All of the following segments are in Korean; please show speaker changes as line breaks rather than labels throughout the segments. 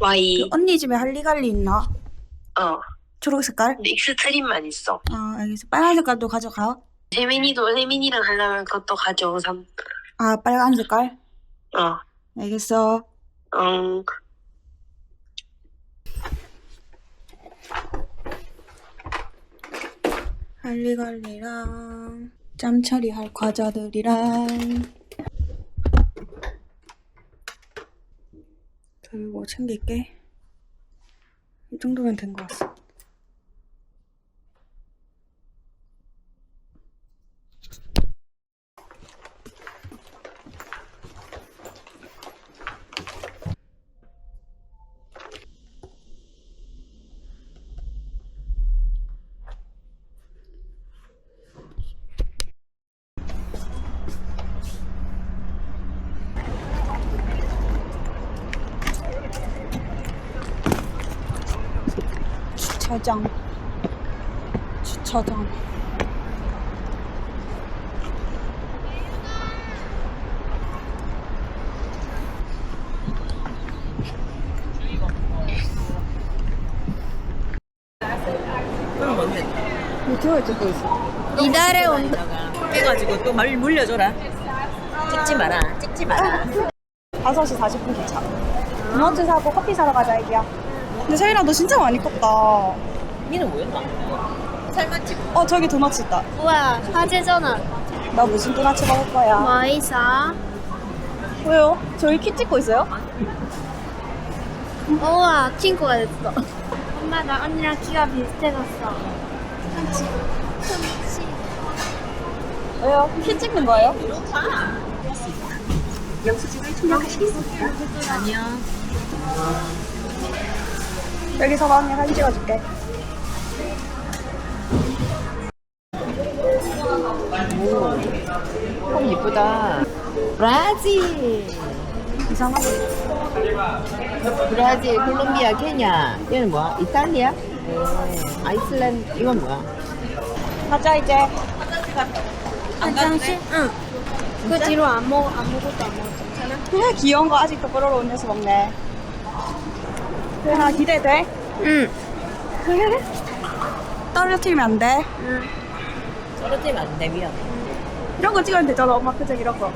그
Y.
언니 집에 할리갈리 있나?
어.
초록 색깔?
근데 익스트림만 있어.
아, 알겠어. 빨간 색깔도 가져가.
세민이랑 하려면 그것도 가져오, 삼.
아, 빨간 색깔?
어.
알겠어.
응.
할리갈리랑 짬 처리할 과자들이랑 그리고 챙길게. 이 정도면 된 것 같아. 주차장.
그럼 뭔데?
유튜브에 찍고 있어.
이달의 온도.
해가지고 또 말 물려줘라. 찍지 마라. 찍지 마라.
5시 40분 기차. 도넛 사고 커피 사러 가자, 애기야. 근데 세일아, 너 진짜 많이 컸다.
니는 뭐였나? 살만 찍고.
어, 저기 도넛 있다.
우와, 화제잖아.
나 무슨 도넛 먹을 거야?
뭐 있어?
왜요? 저희 키 찍고 있어요?
우와, 친구가 됐어. 엄마, 나 언니랑 키가 비슷해졌어. 그렇지.
왜요? 키 찍는 거예요?
아니야.
여기서 봐, 언니 사진 찍어줄게.
참 이쁘다. 브라질.
이상하네.
브라질, 콜롬비아, 케냐. 얘는 뭐야? 이탈리아? 아이슬란드. 이건 뭐야?
가자, 이제.
화장실? 응. 그 뒤로 아무것도 안 먹었잖아.
그래, 귀여운 거 아직도 끌어올려서 먹네. 나 기대돼?
응.
떨어뜨리면 안 돼.
응.
떨어지면 안 돼, 위험해.
이런 거 찍으면 되잖아, 엄마 표정 이런 거.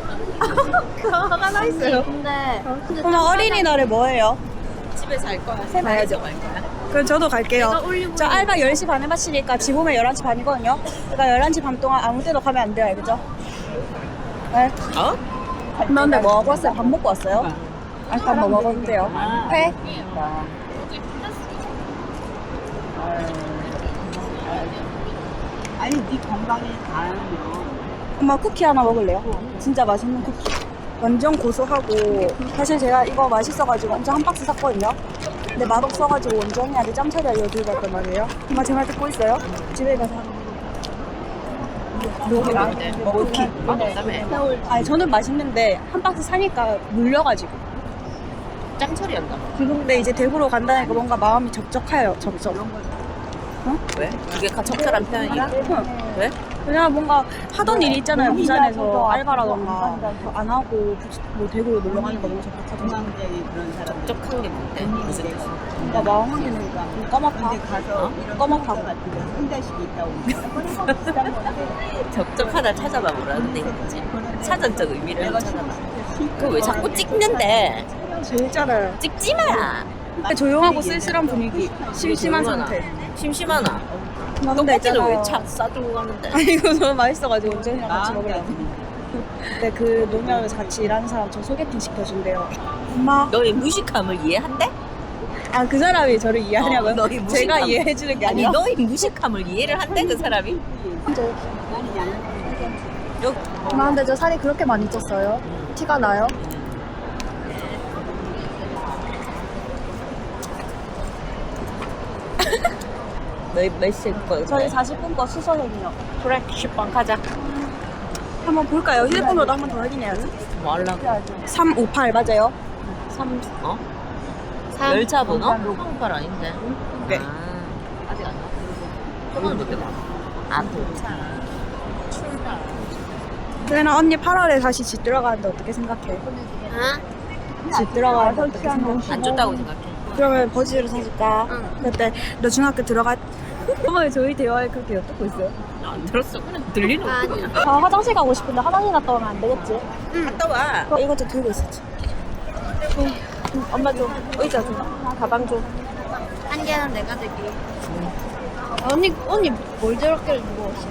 그거 하나 있어요.
근데
엄마 어린이날에 뭐예요?
집에서 할 거야? 가야죠, 갈 거야?
그럼 저도 갈게요.
내가 올리고
저 알바 10시 반에 마치니까 집 오면 11시 반이거든요. 그러니까 11시 반 동안 아무 때도 가면 안 돼요, 알겠죠? 네.
어?
근데 뭐 하고 왔어요? 밥 먹고 왔어요? 일단 뭐 먹었는데요? 회?
아니, 네 건강에 다하면.
엄마 쿠키 하나 먹을래요? 진짜 맛있는 쿠키. 완전 고소하고 사실 제가 이거 맛있어가지고 엄청 한 박스 샀거든요. 근데 맛없어가지고 원정이한테 짬차리 알려드리고 왔단 말이에요. 엄마 제 말 듣고 있어요? 집에 가서
쿠키. 맛없다며.
아니 저는 맛있는데 한 박스 사니까 물려가지고.
짬처리한다.
근데 이제 대구로 간다니까 뭔가 마음이 적적해요. 적적.
왜? 이게 적절한 표현이야? 왜?
그냥 뭔가 하던 일이 있잖아요. 부산에서 알바라던가 안 하고 뭐 대구로 놀러 가니까 너무 적적하잖아.
적적한 게 뭔데? 무슨 뜻이야?
뭔가 마음 한 개는 꺼먹하. 꺼먹하고.
적적하다 찾아봐 뭐라는데 있지? 사전적 의미를 한번 찾아봐. 그거 왜 자꾸 찍는데?
재밌잖아요.
찍지 마!
조용하고 쓸쓸한 분위기. 심심한 상태.
심심하나?
근데
떡볶이는
있잖아요.
왜 차 싸들고 가는데?
아, 이거 너무 맛있어가지고 운전이랑 같이 먹으려고. 근데 그 노면에서 같이 일하는 사람 저 소개팅 시켜준대요. 엄마.
너의 무식함을 이해한대?
아, 그 사람이 저를 이해하냐고요?
너의 무식함.
제가 이해해주는 게
아니
아니라.
너의 무식함을 이해를 한대 그 사람이? 여기
엄마, 근데 저 살이 그렇게 많이 쪘어요? 티가 나요?
너희 몇 시에 거야?
저희 40분 거 수서행이요.
그래 10번 가자.
한번 볼까요? 휴대폰으로도 한 번 더 확인해야지.
뭐 하려고?
358 맞아요?
3 어?
삼.
열차 번호? 358 아닌데?
네.
아, 아직 안 나왔어. 번호는 몇 개다? 아 도착. 출발.
그래나 언니 8월에 다시 집 들어가는데 어떻게 생각해?
응?
집 들어가는데 어떻게 생각해?
안 좋다고 생각해.
그러면 버즈를 사줄까?
응.
그때 너 중학교 들어가. 어머니 저희 대화에 그렇게 엿듣고 있어요?
안 들었어. 그냥 들리는 거.
아니야.
아 화장실 가고 싶은데 화장실 갔다 오면 안 되겠지?
갔다 와.
이것도 들고 있었지. 엄마 좀 의자 좀 가방 좀.
한 개는 내가 들게. 언니 뭘 저렇게 무거웠어?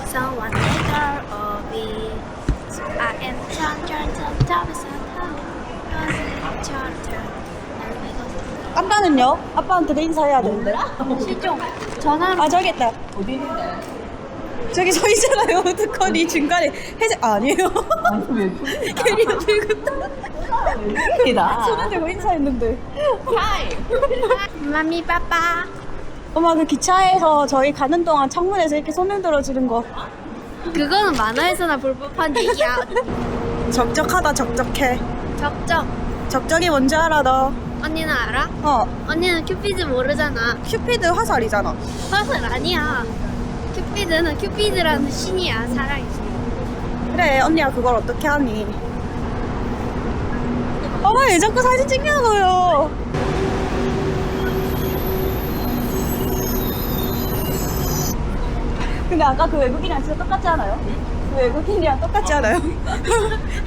Someone later or be I am turn top
아빠는요? 아빠한테 인사해야 되는데.
실종 전화로
아 저기 있다.
어디 있는데?
저기 서 있잖아요. 특허니 중간에 회색 아니에요.
왜
캐리어 들고
이다.
손을 들고 인사했는데.
마미 빠빠
엄마 그 기차에서 저희 가는 동안 창문에서 이렇게 손을 들어주는 거.
그거는 만화에서나 볼 법한 얘기야.
적적하다 적적해.
적적.
적적이 뭔지 알아 너?
언니는 알아?
어
언니는 큐피드 모르잖아.
큐피드 화살이잖아.
화살 아니야. 큐피드는 큐피드라는 신이야. 사랑이지.
그래 언니가 그걸 어떻게 하니? 엄마 왜 자꾸 사진 찍냐고요? 근데 아까 그 외국인이랑 진짜 똑같지 않아요? 그 외국인이랑 똑같지 않아요?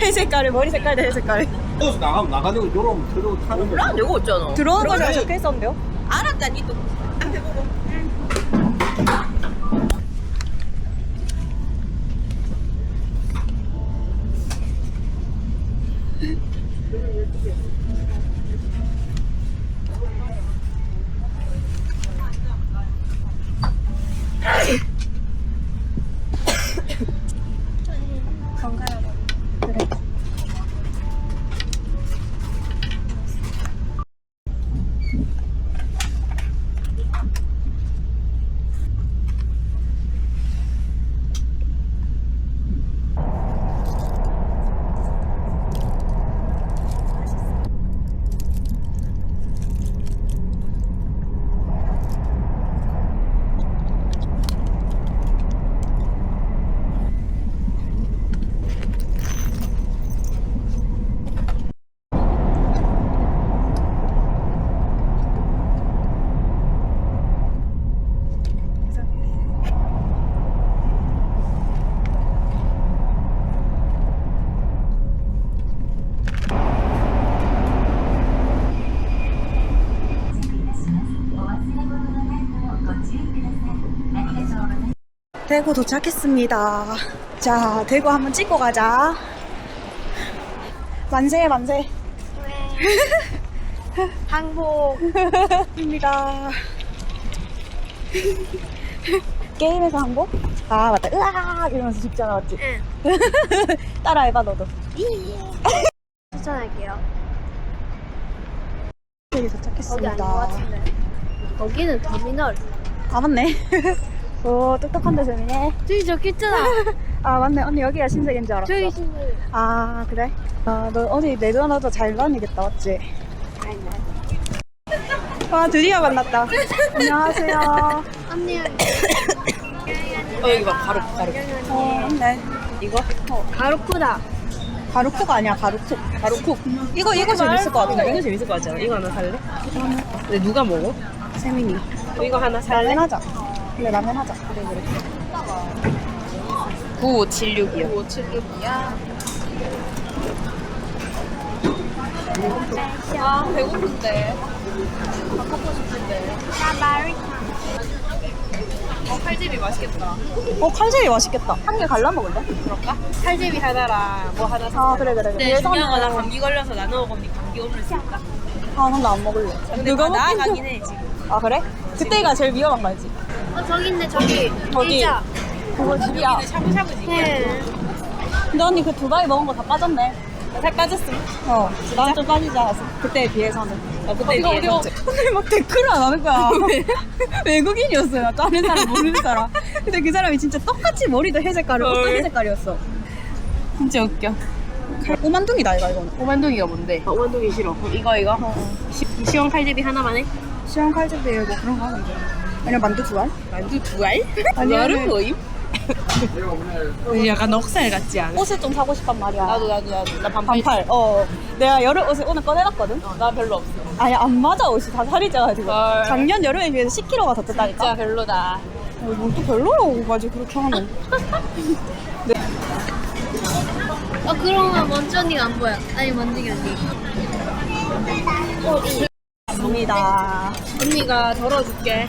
해 색깔에 머리 색깔도 해 색깔에
버스 나가면 나가는 거 요럼 들어 타는 거.
몰라 내가 없잖아.
들어오는 거 잘 적혀 있었는데요?
알았다니 또 앞에 보고.
그래. 대구 도착했습니다. 자, 대구 한번 찍고 가자. 만세, 만세. 항복입니다. 게임에서 항복? 아, 맞다. 으악! 이러면서 죽잖아, 맞지?
응.
따라해봐, 너도.
추천할게요.
대구
거기 아닌 것
도착했습니다.
같은데. 거기는 터미널.
아, 맞네. 오, 똑똑한데 재미네.
저기 적혀있잖아.
아, 맞네. 언니 여기가 신세계인 줄 알았어.
저기 신고.
아, 그래? 아, 너 어디 내려놔도 잘 다니겠다, 맞지? 와, 드디어 만났다. 안녕하세요.
언니야.
여기 봐 가루.
어, 맞네.
이거?
가루쿠다.
가루쿠가 아니야, 가루쿡. 가루쿡. 이거 재밌을 것 같은데.
이거 재밌을 것 같잖아. 이거 하나 살래? 근데 누가 먹어?
세민이.
이거 하나 살래?
라면 하자. 그래, 라면 하자. 그래, 그래.
9576이요. 9576이야. 아 배고픈데. 밥 먹고 싶은데. 칼집이 맛있겠다.
칼제비 맛있겠다. 한 개 갈라 먹을래?
그럴까? 칼집이 하나랑 뭐 하나 사.
아, 그래, 그래.
근데 중요한 거나 감기 걸려서 나눠 먹으면 감기 오늘 수 있다.
아, 근데 안 먹을래.
근데
누가
나아가긴 해 지금.
아, 그래? 그때가 제일 위험한 거지.
저기 있네, 저기.
저기.
의자.
그거 집이야.
여기는 샤브샤브지.
네.
근데 언니 그 두바이 먹은 거 다 빠졌네.
살 빠졌음.
어, 나는 좀 빠지지 않았어. 그때에 비해서는.
그때
이거
비해.
어디 근데 막 댓글을 안 하는 거야. 외국인이었어요. 다른 사람 모르는 사람. 근데 그 사람이 진짜 똑같이 머리도 회색깔이고 옷도
헐.
회색깔이었어.
진짜 웃겨.
오만둥이다 이거 이거는.
오만둥이가 뭔데? 오만둥이 싫어. 그럼 이거. 시원 칼집이 하나만 해?
시원 칼집에 뭐 그런 거 하는데. 아니면 만두 두 알?
만두 두 알?
아니면은-
두알은 뭐임? 약간 넉살 같지 않아?
옷을 좀 사고 싶단 말이야.
나도 나 반팔.
반팔. 내가 여름 옷을 오늘 꺼내놨거든.
나 별로 없어.
아니 안 맞아 옷이 다 살이 쪄가지고.
헐.
작년 여름에 비해서 10kg가 더 쪘다니까.
진짜 별로다.
뭘또 별로라고 가지고 그렇게 하네.
그러면 먼지 언니가 안 보여. 아니, 먼지 언니.
갑니다.
언니가 덜어줄게.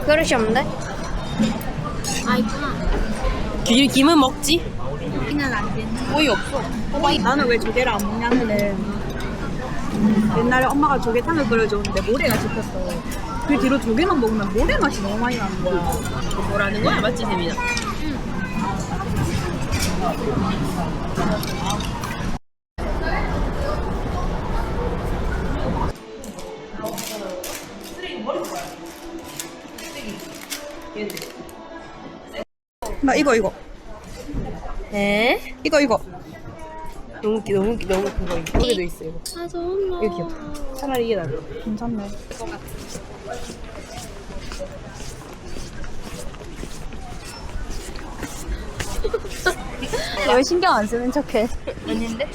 그릇이 없는데? 아, 있구나.
김은 먹지?
여기는 안 되는.
거의 없어.
나는 왜 조개를 안 먹냐면은 옛날에 엄마가 조개탕을 끓여줬는데 모래가 잡혔어. 그 뒤로 조개만 먹으면 모래 맛이 너무 많이 나는 거야.
뭐라는 거야? 맞지, 세민아?
나 이거
에?
이거
너무 그거 이쁘게도 있어 이거.
아, 정말.
이거 귀엽다. 차라리 이게 나아.
괜찮네. 왜 신경 안 쓰는 척해?
아닌데?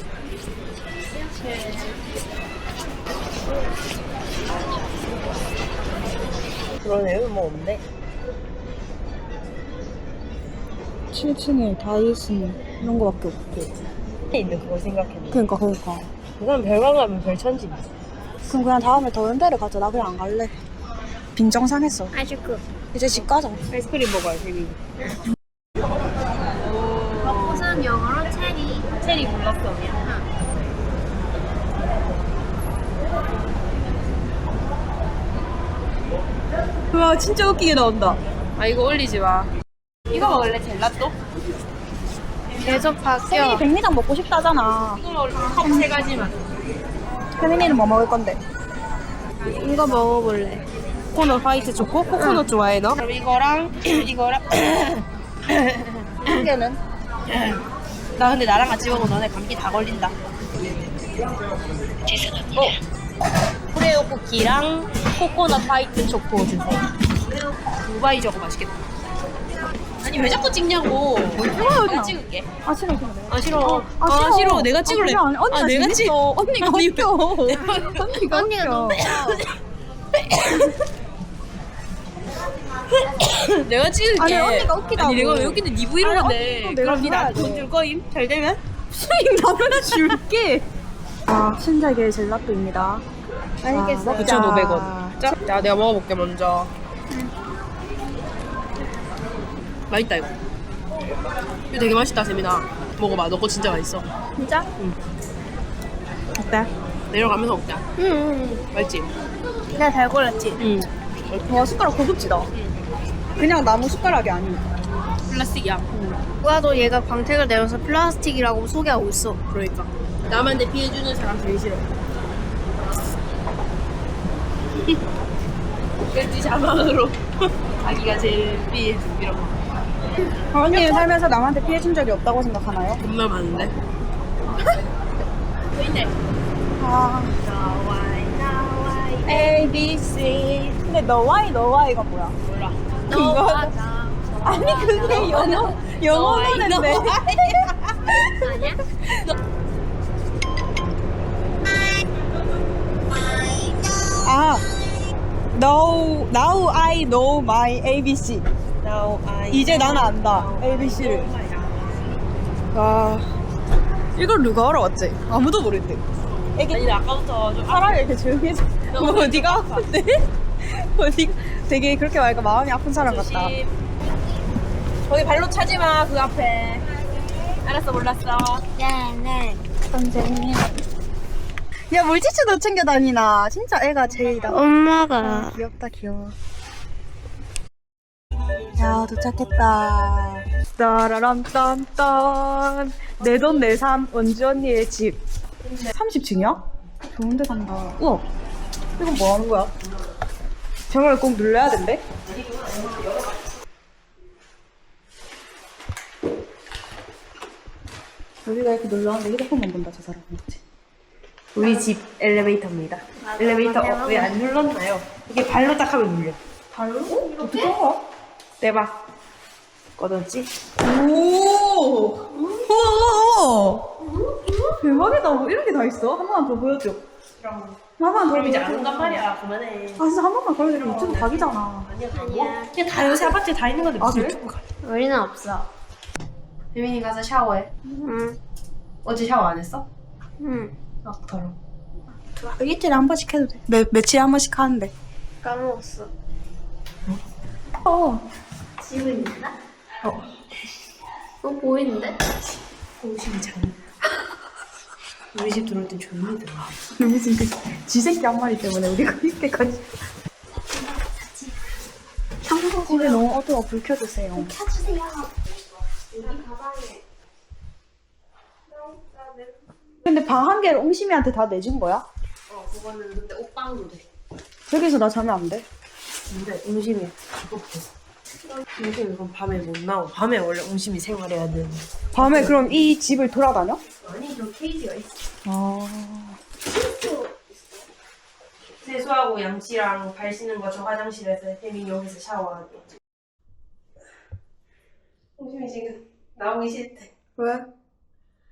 그러네. 여기 뭐 없네.
7층에 다이슨 이런 거밖에 없고.
있는 그걸 생각했네.
그러니까.
그건 별관 가면 별천지.
그럼 그냥 다음에 더운 데를 가자. 나 그냥 안 갈래. 빈정상했어.
아쉽고.
이제 집 가자.
아이스크림 먹어요, 세민이.
우선 영어로 체리.
체리 블러썸이야.
와 진짜 웃기게 나온다.
아 이거 올리지 마. 이거 먹을래? 젤라또?
계속 바뀌어.
혜민이 백미장 먹고 싶다잖아.
이거 컵 세 가지만.
혜민이는 뭐 먹을 건데?
이거 먹어볼래.
코코넛 화이트 초코? 코코넛 좋아해 너? 그럼 이거랑 이거랑
한 개는?
나 근데 나랑 같이 먹으면 너네 감기 다 걸린다. 오레오 쿠키랑 코코넛 화이트 초코 주세요. 두바이 저거 맛있겠다. 아니 왜 자꾸 찍냐고. 내가 찍을게.
아 싫어.
아 싫어.
아, 싫어.
내가 찍을래.
아, 그래, 언니가
내가
재밌어.
찍.
언니가
아니,
웃겨. 언니가
언니가 너무
내가 찍을게.
아니, 언니가 웃기다고.
아니 내가 왜 웃긴데 니 브이로그인데.
언니도 내가
그럼 니 나한테
줘야지.
돈 줄 거임? 잘 되면?
수익 나면 줄게. 아 신세계 젤라또입니다.
맛있겠어.
아, 먹자.
9,500원. 자, 내가 먹어볼게 먼저. 맛있다 이거. 이거 되게 맛있다 세민아. 먹어봐. 너 거 진짜 맛있어.
진짜?
어때?
내려가면서 먹자.
응.
맛있지?
내가 잘 골랐지?
응.
와 숟가락 고급지다. 그냥 나무 숟가락이 아니니까.
플라스틱이야.
나도 얘가 광택을 내려서 플라스틱이라고 소개하고 있어.
그러니까. 남한테 피해주는 사람 제일 싫어. 왠지 자막으로 자기가 제일 피해주고 이런 거.
언니는 살면서 남한테 피해 준 적이 없다고 생각하나요?
겁나 많은데. 보이네.
아 A B C. 근데 너와이 이건 뭐야?
몰라.
그거 아니 그게 영어 노래인데.
아니야?
아 now I know my ABC.
Now I
이제 나는 안다 ABC를. 와 이걸 누가 알아왔지? 아무도 모르는데.
아니 나 아까부터 좀
사람이 이렇게 조용히 해서 뭐 어디가 아픈데? 어디 되게 그렇게 말하니까 마음이 아픈 사람 같다.
조심. 거기 발로 차지 마, 그 앞에. 알았어, 몰랐어.
네.
선생님. 야 물티슈도 챙겨 다니나. 진짜 애가 제일이다.
엄마가.
귀엽다 귀여워. 야 도착했다. 따라람 딴딴. 내 돈 내 삶 원주 언니의 집. 30층이야? 좋은 데 산다. 우와 이건 뭐 하는 거야? 저걸 꼭 눌러야 된대? 여기가 이렇게 눌렀는데 휴대폰만 본다 저 사람.
우리 집 엘리베이터입니다. 엘리베이터 왜 안 눌렀나요?
이게 발로 딱 하면 눌려.
발로? 이렇게? 거?
대박. 꺼졌지?
오! 우와! 대박이다. 뭐 이런 게 다 있어? 한 번만 더 보여줘. 한 번만 더
그럼 이제
보여줘.
안 온단 말이야. 그만해.
아, 진짜 한 번만 보여주면 유튜브 각이잖아.
아니야. 그냥 다 요새 아파트에 다 있는 건데 무슨
그래?
유튜브 가.
우리는 없어.
혜민이 가서 샤워해.
응.
어제 샤워 안 했어?
응.
아, 더러.
일주일에 한 번씩 해도 돼. 며칠에 한 번씩 하는데.
까먹었어. 집은 있나? 보이는데?
호심이 장. 우리 집 들어올 땐 조용히 들어.
무슨 그 쥐새끼 한 마리 때문에 우리가 이렇게까지. 집에 너무 어두워. 불 켜주세요.
켜주세요. 여기 가방에.
근데 방 한 개를 옹심이한테 다 내준 거야?
그거는 근데 옷방도 돼.
저기서 나 자면 안 돼?
근데 옹심이 이거 봐. 옹심이 이건 밤에 못 나오고 밤에 원래 옹심이 생활해야 되는.
밤에 그럼 이 집을 돌아다녀?
아니 저 케이지가 있어.
아.
세수하고 양치랑 발 씻는 거 저 화장실에서 혜민이 여기서 샤워하고. 옹심이 지금 나오기 싫대.
왜?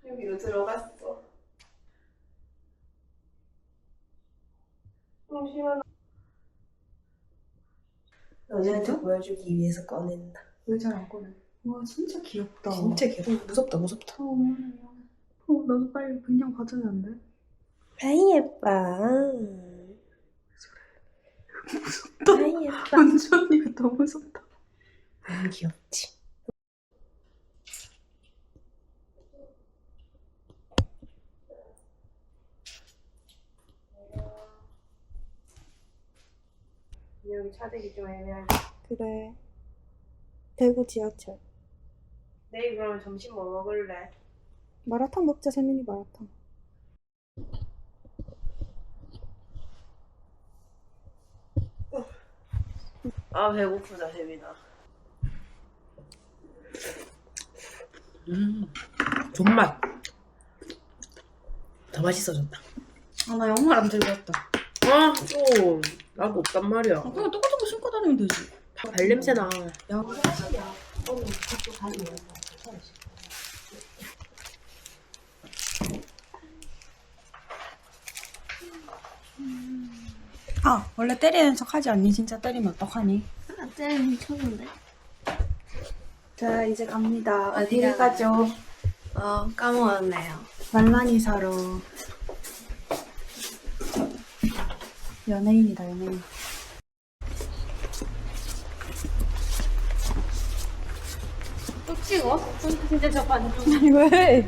여기로 들어갔어. 옹심아. 너희한테 보여주기 위해서 꺼낸다.
왜 잘 안 꺼내? 와, 진짜 귀엽다.
진짜 귀여워. 무섭다 무섭다.
나도 빨리 그냥 받으면 안 돼?
아이 예뻐. 아이 예뻐.
완전히가 너무 무섭다.
너무 귀엽지. 여기 차대기 좀 애매하게.
그래. 대구 지하철.
내일 그러면 점심 뭐 먹을래?
마라탕 먹자, 세민이 마라탕.
아 배고프다 세민아. 존맛. 더 맛있어졌다.
아, 나 양말 안 들고 왔다.
아 좀 나도 없단 말이야.
그냥 똑같은 거 신고 다니면 되지.
발냄새 나.
야, 아, 원래 때리는 척 하지 않니? 진짜 때리면 어떡하니?
어째 미쳤는데?
자, 이제 갑니다. 어디를 가죠?
까먹었네요.
말만이 사러. 연예인이다, 연예인.
또 찍어? 진짜 저 반죽.
아니, 왜?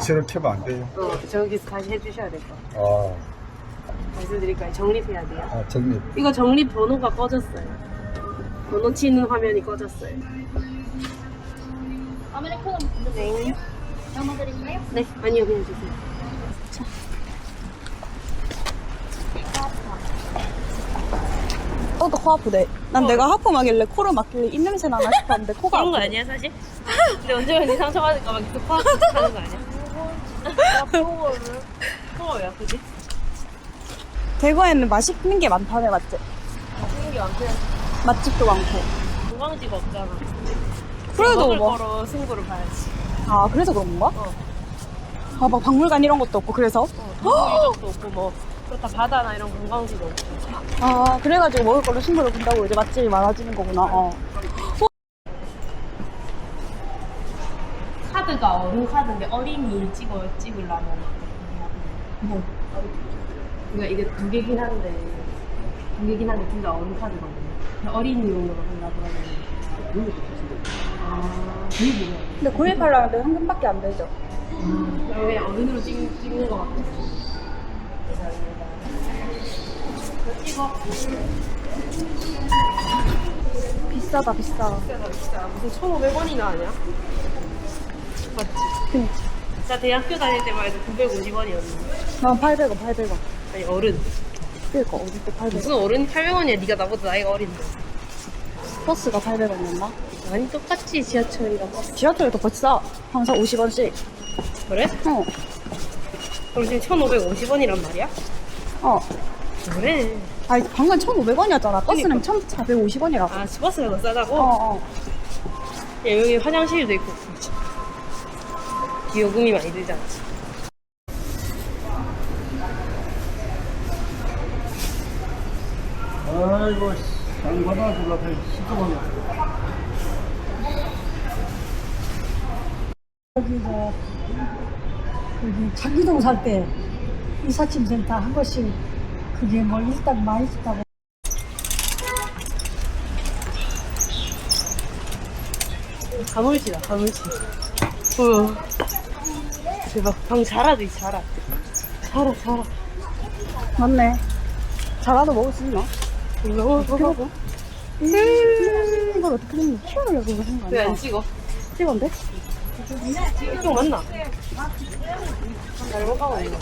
새로 켜면 안 돼요.
저기서 다시 해주셔야 될 것 같아요.
아,
말씀드릴까요? 정립해야 돼요.
아 정립.
이거 정립 번호가 꺼졌어요. 번호 치는 화면이 꺼졌어요.
아메리카노 네. 담아드릴까요?
네, 아니요, 그냥 주세요.
또 코 아프대. 난 내가 하품하길래 코를 막길래 입냄새 나나 싶었는데 코가
그런 거
아프대.
아니야, 사실? 근데 언제든지 상처받을까 봐 계속 코아프 하는 거 아니야? 코가 왜 아프지?
대구에는 맛있는 게 많다네, 맞지?
맛있는 게 많구나.
맛집도 많고.
건강지가 없잖아.
그래도
먹을
뭐.
거로 승부를 봐야지.
아, 그래서 그런 건가? 아, 막 박물관 이런 것도 없고, 그래서?
유적도 없고 뭐 그렇다 바다나 이런 관광지도 없고.
아, 그래가지고 먹을 걸로 승부를 본다고 이제 맛집이 많아지는 거구나.
카드가 어른 카드인데 어린이 찍으려면 뭐 그러니까 이게 두 개긴 한데 둘 다 어른 카드거든요. 어린이용으로 한다 그러면
근데 구입하려면 내 현금밖에 안 되죠.
왜 어른으로 찍는 거 같아? 찍어.
비싸다, 비싸.
비싸. 무슨 1,500원이나 하냐? 맞지?
그니까.
나 대학교 다닐 때만 해도 950원이었는데.
난 800원, 800원.
아니 어른.
그니까, 어릴 때 800원.
무슨 어른 800원이야? 네가 나보다 나이가 어린데.
버스가 800원이었나?
아니 똑같지 지하철이랑 버스.
지하철이 더 비싸. 항상 50원씩.
그래?
어.
그럼 지금 1,550원이란 말이야?
어.
그래.
아니, 방금 1,500원이었잖아. 버스는 1,450원이라고.
아, 버스가 더 싸다고?
어.
야, 여기 화장실도 있고. 요금이 많이 들지 않지?
아이고, 장 받아주려고 시끄러워.
여기서 여기 장기동 살 때 이삿짐센터 한 번씩 그게 뭐 일단 많이 있다고.
가물치다, 가물치. 우와. 대박. 방 자라도 있어, 자라. 자라.
맞네. 자라도 먹을 수 있나?
이거
해보고. 이걸 어떻게 먹는 키우려고 이거 하는 거
왜
아니야?
안 찍어?
찍었는데?
이쪽 맞나? 잘못 가고 있네.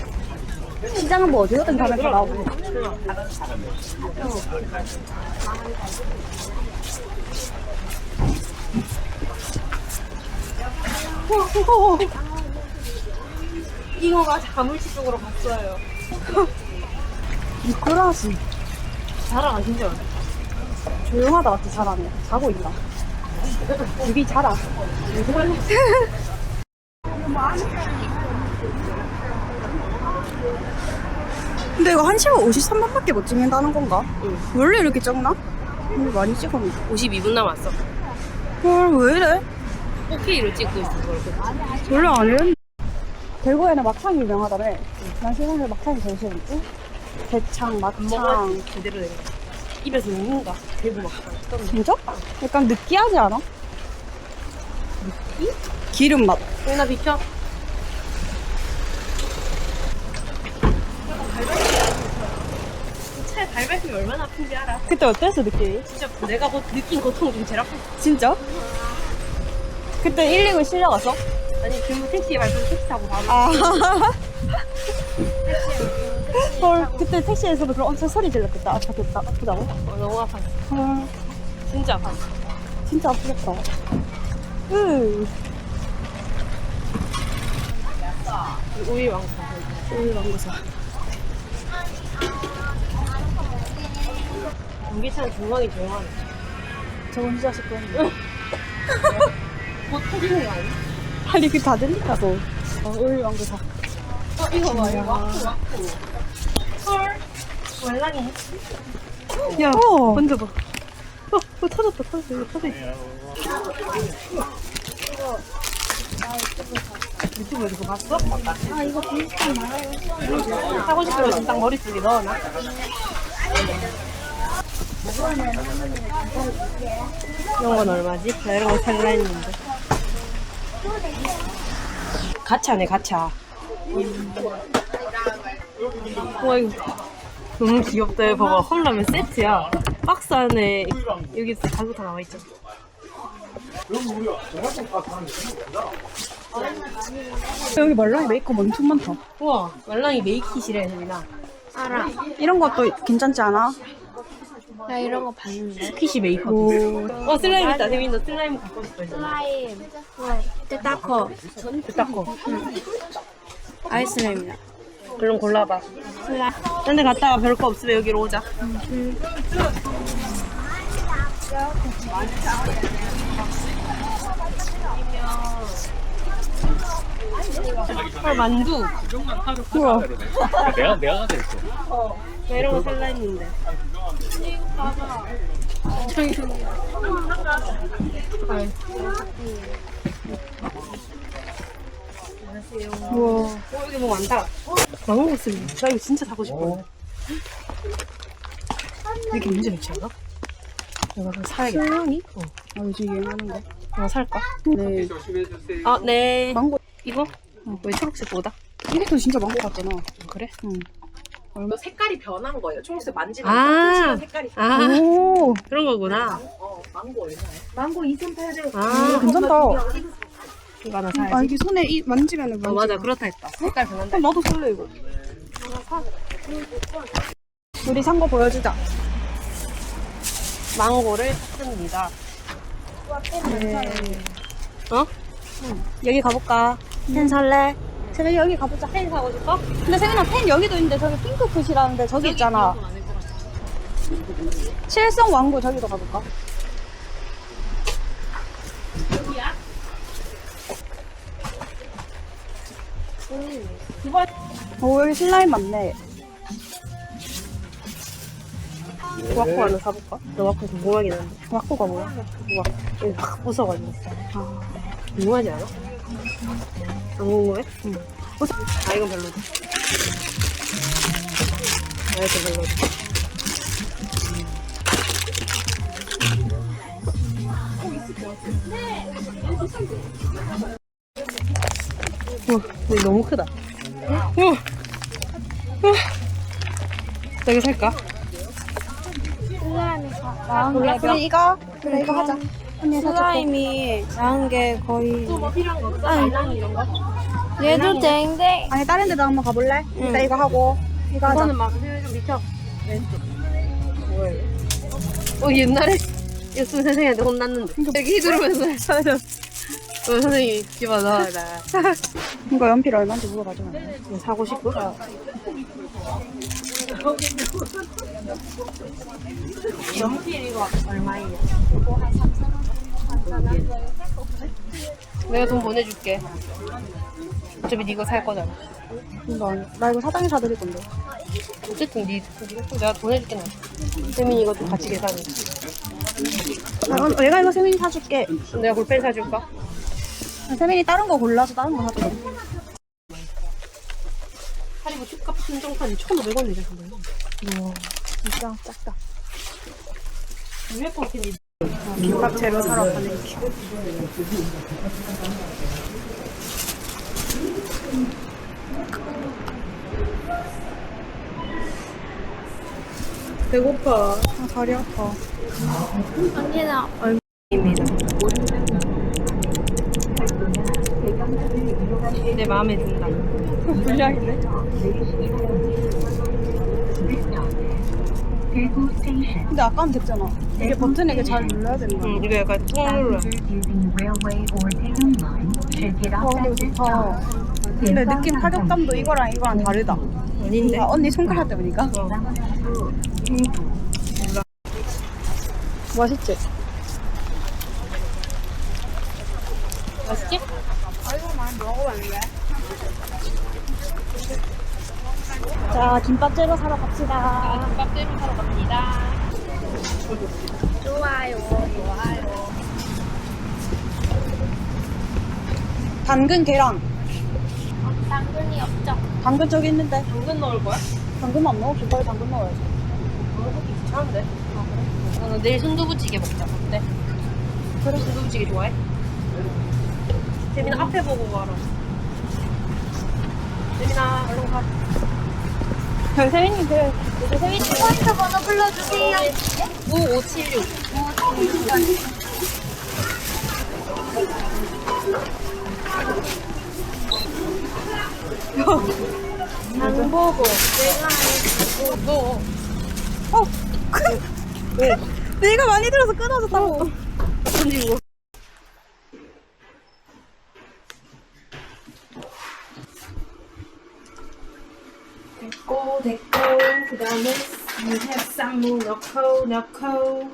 시장은 뭐 어디서든 가면 다 나오고.
잉어가 가물치 쪽으로 갔어요.
미꾸라지.
자라가 진짜.
조용하다 같이 자라네. 자고 있다. 입이 자라. 근데 이거 1시간 53분밖에 못 찍는다는 건가?
응.
원래 이렇게 적나? 많이 찍었네.
52분 남았어.
헐, 왜 이래?
OK로 찍고 있어, 그걸.
원래 안 이랬는데. 대구에는 막창이 유명하다며. 난 세상에 막창이 제일 싫은데? 대창,
안
막창.
먹어야지. 제대로 된 거. 입에서 녹는다. 대구 막상.
진짜? 약간 느끼하지 않아? 느끼? 기름 맛.
나 비켜. 차에 밟았으면 얼마나 아픈지 알아?
그때 어땠어, 느낌이?
진짜 내가 느낀 고통 중 제일 아팠어.
진짜? 그때 119 실려갔어?
아니, 결국 택시에 밟고 택시 타고 바로.
아. 헐, 그때 택시에서도 그럼 엄청 소리 질렀겠다. 아프겠다. 아프다고?
너무 아팠어.
헐,
진짜 아팠어.
진짜 아프겠다.
우유 왕사.
우유 왕고사.
전기차는 중앙이 조용하네.
저건 진짜 시끄럽네.
곧 터지는 거 아니야?
아니, 그 다 들린다고. 우유 왕고사.
이거 봐, 이거 와꾸. 헐. 말랑이.
야,
만져봐. 터졌다. 이거 터져있어. 유튜브에서 그거 봤어?
아 이거 비슷한 말아요.
하고 싶으면 지금 딱 머릿속에 넣어놔. 이런 건 얼마지? 나 이런 거 살라 했는데. 가차네, 가차. 와, 이거 너무 귀엽다. 이거 봐봐. 컵라면 세트야. 박스 안에 여기 가격 다 나와 있잖아.
여기 말랑이 메이크업 엄청 많다.
우와, 말랑이 메이킷이래, 혜민아.
알아.
이런 것도 괜찮지 않아?
나 이런 거 봤는데.
스키시 메이크업. 슬라임 있다. 혜민 너 슬라임 갖고 싶어 했잖아.
슬라임. 뜨따커.
닦고.
아이슬라임이야.
그럼 골라봐.
슬라임.
딴 데 갔다가 별 거 없으면 여기로 오자. 헐, 만두.
우와.
내가 가자 했어.
나 이런 거 살라 했는데.
우와.
여기 뭐 많다. 망고 슬림. 나 이거 진짜 사고 싶어. 이게 문제 있지 않아? 내가 그거 사야겠다.
슬랑이? 요즘 유행하는 거.
이거 살까?
네.
아, 네.
망고.
이거? 왜 초록색 보다?
이것도 진짜 망고 같잖아.
그래?
응.
색깔이 변한 거예요. 초록색 만지면
아,
색깔이
아,
오,
그런 거구나.
망고 얼마예요?
망고 2,800원.
아,
괜찮다.
이거 하나
아,
사야지.
이게 손에 만지면은
어, 맞아. 그렇다 했다. 색깔 변한다.
나도 살래, 이거. 우리 산 거 보여주자.
망고를 샀습니다.
네.
어?
여기 가볼까? 펜 살래? 세빈이 여기 가보자.
펜 사고 싶어?
근데 세빈아 펜 여기도 있는데 저기 핑크풋이라는데 저기 있잖아. 칠성 왕구 저기로 가볼까? 오, 여기 슬라임 많네.
와꾸 하나 사볼까? 너 와꾸 궁금하긴 한데.
와꾸가 뭐야?
여기 확 부숴가지고. 궁금하지 않아? 안 궁금해? 응. 아, 이건 별로다. 아, 이거 별로다. 우와, 근데 너무 크다. 우와. 나 이거 살까?
그래, 그래, 이거? 그래, 이거 하자. 언니
슬라임이 나은 게 거의.
또뭐 필요한 거 없어? 알랑 이런 거?
얘도 쟁쟁.
아니, 다른 데도 한번 가볼래? 일단 이거 하고, 이거 하자.
이거는 막 좀 미쳐. 뭐야 이거? 옛날에 였으면 선생님한테 혼났는데. 여기 휘두르면서 선생님이 집어넣어라.
이거 연필 얼마인지 물어봐줘.
이거 사고 싶어? 연필 이거 얼마예요? 내가 돈 보내줄게. 어차피 네 이거 살 거잖아.
이거 아니, 나 이거 사장이 사드릴 건데.
어쨌든 내가 보내줄게 나. 세민이 이것도 같이 계산해.
내가 이거 세민이 사줄게.
그럼 내가 볼펜 사줄까?
세민이 다른 거 골라서 다른 거 사줄게.
하리보 축값 한정판이 1,500원이래 그거요. 우와
진짜 작다.
유해폰 캔디.
김밥 재료 사러 가는 길.
배고파.
아, 다리 아파.
언니는
입니다. 내 마음에 든다.
불량인데? 근데 아까는 됐잖아. 이게 버튼 이게 잘 눌러야 되는 거야.
응, 이거 약간 꾹 눌러.
근데 이거 좋다. 근데 느낌 타격감도 이거랑 이거랑 다르다.
아닌데?
아, 언니 손가락 때문이니까?
어.
맛있지?
맛있지?
자, 김밥 재료 사러 갑시다.
김밥 재료 사러 갑니다.
당근 계란.
당근이 없죠.
당근 저기 있는데.
당근 넣을 거야?
당근 안 넣어? 김밥에 당근 넣어야지.
먹기 귀찮은데. 나 내일 순두부찌개 먹자. 어때? 그래 순두부찌개 좋아해? 재민아 앞에 보고 가라. 재민아 얼른 가.
세민이 그래.
세민 포인트 번호 불러주세요.
9576.
장보고
너.
왜? 내가 많이 들어서 끊어졌다고.
던지고. 됐고 그 다음에 해산물 넣고